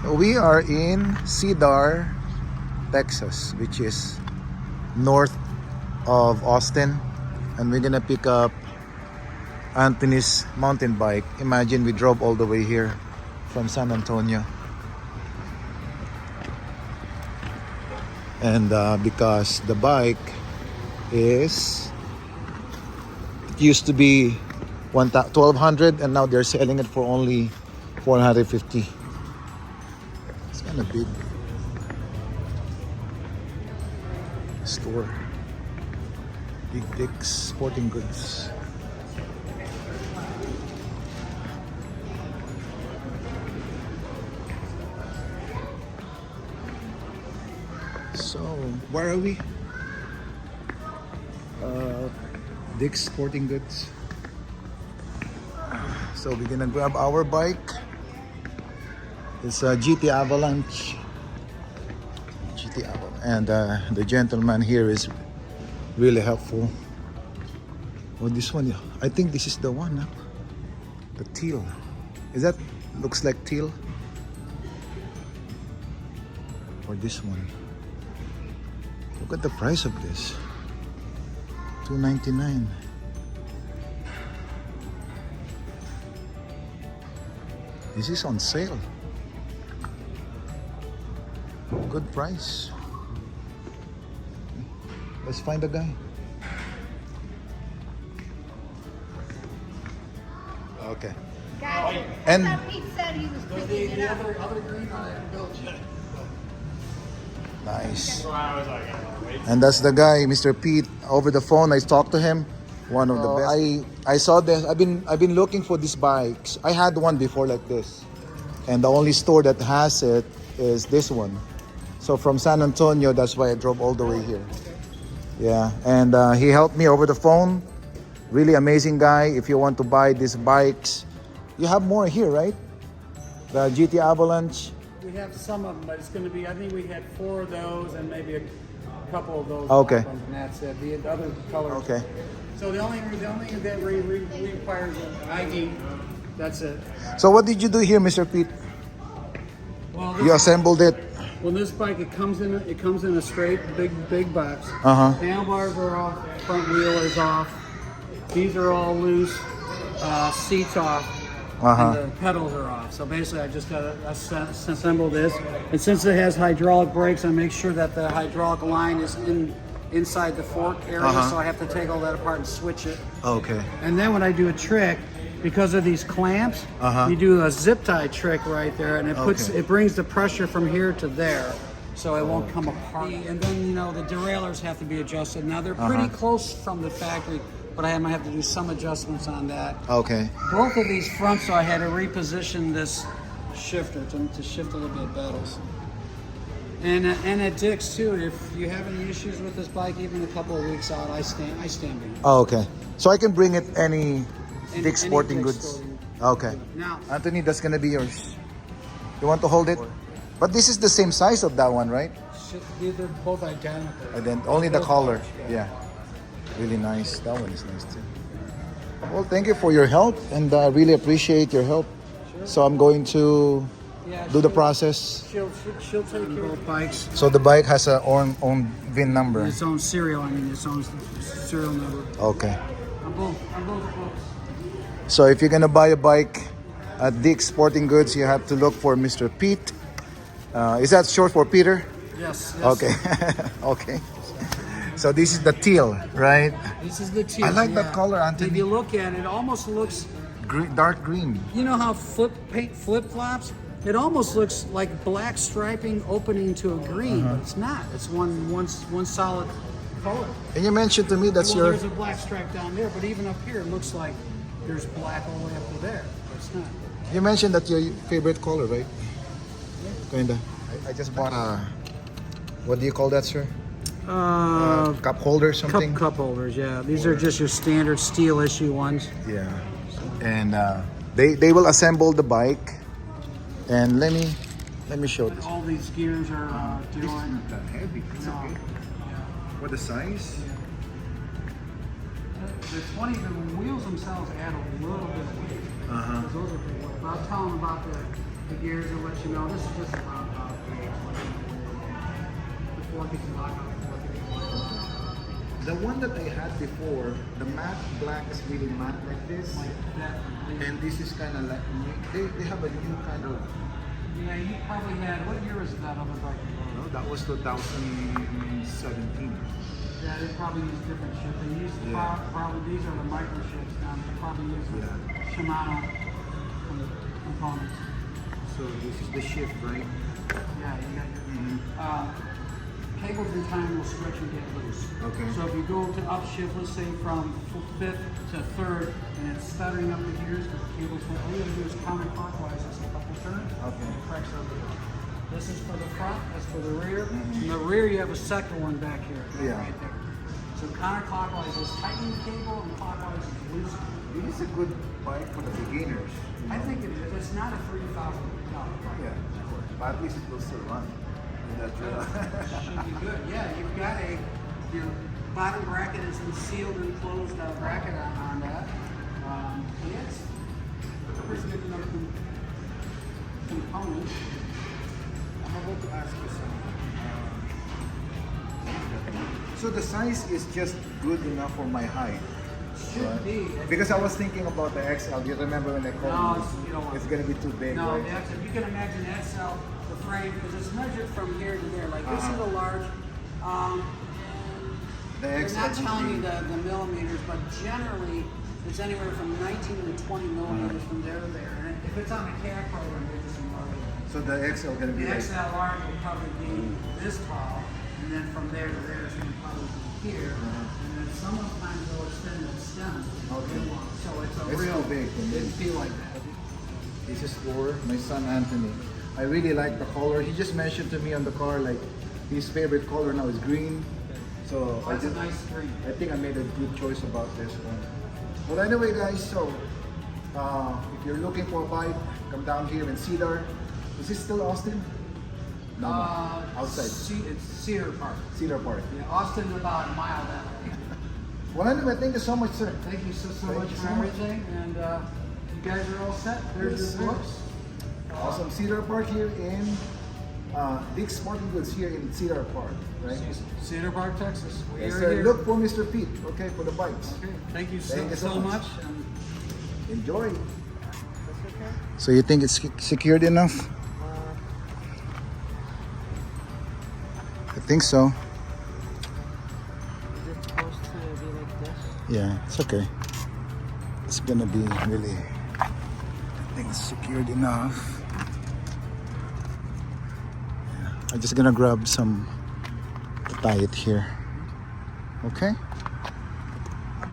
We are in Cedar, Texas, which is north of Austin, and we're gonna pick up Anthony's mountain bike. Imagine we drove all the way here from San Antonio, and because the bike is, it used to be 1,200 and now they're selling it for only 450. It's kind of big store. Big Dick's Sporting Goods. So where are we? Dick's Sporting Goods. So we're gonna grab our bike. It's a GT Avalanche. GT Avalanche, and the gentleman here is really helpful. Oh, this one, I think this is the one, huh? The teal. Is that, looks like teal? Or this one? Look at the price of this. $299. This is on sale. Good price. Let's find a guy. Okay. Guys, And I thought Pete said he was picking it up. Other green I haven't built yet. nice. And that's the guy, Mr. Pete. Over the phone, I talked to him. One of the best. I saw this. I've been looking for these bikes. I had one before like this, and the only store that has it is this one. So from San Antonio, that's why I drove all the way here. Yeah, and he helped me over the phone. Really amazing guy. If you want to buy these bikes, you have more here, right? The GT Avalanche. We have some of them, but it's going to be, I think we had 4 of those and maybe a couple of those. Okay. Ones, and that's it. The other colors. Okay. So the only that requires an ID, that's it. So what did you do here, Mr. Pete? Well, You assembled it. well, this bike it comes in a straight big box. Handlebars are off, front wheel is off. These are all loose. Seats off. And the pedals are off. So basically, I just got to assemble this. And since it has hydraulic brakes, I make sure that the hydraulic line is inside the fork area. So I have to take all that apart and switch it. Okay. And then when I do a trick, because of these clamps, you do a zip tie trick right there, and it brings the pressure from here to there, so it won't come apart. And then the derailleurs have to be adjusted. Now they're pretty close from the factory, but I might have to do some adjustments on that. Okay. Both of these fronts, so I had to reposition this shifter to shift a little bit better. And at Dick's too, if you have any issues with this bike, even a couple of weeks out, I stand behind. Oh, okay. So I can bring it any Dick's Sporting Goods. Okay. Now, Anthony, that's gonna be yours. You want to hold it? But this is the same size of that one, right? they're both identical. And then only the color. Yeah. Really nice. That one is nice too. Well, thank you for your help, and I really appreciate your help. Sure. So I'm going to do the process. She'll take care of both bikes. So the bike has a own VIN number. Its own serial, its own serial number. Okay. On both books. So if you're gonna buy a bike at Dick's Sporting Goods, you have to look for Mr. Pete. Is that short for Peter? Yes. Okay. Okay. So this is the teal, right? This is the teal. I like that color, Anthony. If you look at it, it almost looks. Dark green. You know how paint flip flops? It almost looks like black striping opening to a green, but it's not. It's one solid color. And you mentioned to me that's There's a black stripe down there, but even up here, it looks like there's black all the way up to there. But it's not. You mentioned that your favorite color, right? Kinda. I just bought a. What do you call that, sir? Cup holder, something. Cup holders, yeah. These are just your standard steel issue ones. Yeah. And they will assemble the bike. And let me show this. All these gears are doing. That heavy. It's okay. For the size. It's funny, the wheels themselves add a little bit of weight. Those are big. But I'll tell them about the gears will let you know. This is just a roundabout. The fork is locked on the fork. The one that I had before, the matte black is really matte like this, Like that. and this is kind of like they have a new kind of. Yeah, you probably had, what year was that on the bike? No, that was 2017. Yeah, they probably use different shit. They use probably these are the microchips now. They probably use the Shimano components. So this is the shift, right? Yeah, you got your cables in time will switch and get loose. Okay. So if you go to upshift, let's say from fifth to third, and it's stuttering up the gears because the cables, all you have to do is counterclockwise just a couple turns. Okay. It corrects everything. This is for the front, that's for the rear. In the rear, you have a second one back here. Yeah. Right there. So counterclockwise is tightening the cable, and clockwise is loosening. It is a good bike for the beginners. I think it is. It's not a $3,000 bike. Yeah, but at least it will still run. That Should be good. Yeah, you've got your bottom bracket is a sealed and closed bracket on that. Yes, pretty good enough component. I'm about to ask you something. So the size is just good enough for my height. Should be. Because I was thinking about the XL. Do you remember when I No, called you don't want it's going to be too big, No, right? the XL, you can imagine the XL, the frame, because it's measured from here to there. Like this is a large. The They're XL not would telling be- you the millimeters, but generally it's anywhere from 19 to 20 millimeters from there to there. And if it's on a CAD program, they're just more. So the XL going to be The like... XLR will probably be this tall, and then from there to there it's going to probably be here. And then sometimes they'll extend the stem. Okay. So it's a It's real too big for me. It'd feel like that. This is for my son Anthony. I really like the color. He just mentioned to me on the car like his favorite color now is green. So That's a nice green. I think I made a good choice about this one. But anyway, guys, so if you're looking for a bike, come down here in Cedar. Is this still Austin? No, outside. It's Cedar Park. Cedar Park. Yeah, Austin about a mile that way. Well, anyway, thank you so much, sir. Thank you so Thank much you for so much. everything, and you guys are all set. There's Yes, your sir. books. Awesome. Cedar Park here in Dick's Sporting Goods here in Cedar Park, right? Cedar Park, Texas. We Yes, are sir. here. Look for Mr. Pete, okay, for the bikes. Okay, thank you Thank you so so much. much. And Enjoy. So you think it's secured enough? I think so. Is it supposed to be like this? Yeah, it's okay. It's gonna be really, I think it's secured enough. Yeah. I'm just gonna grab some to tie it here. Okay?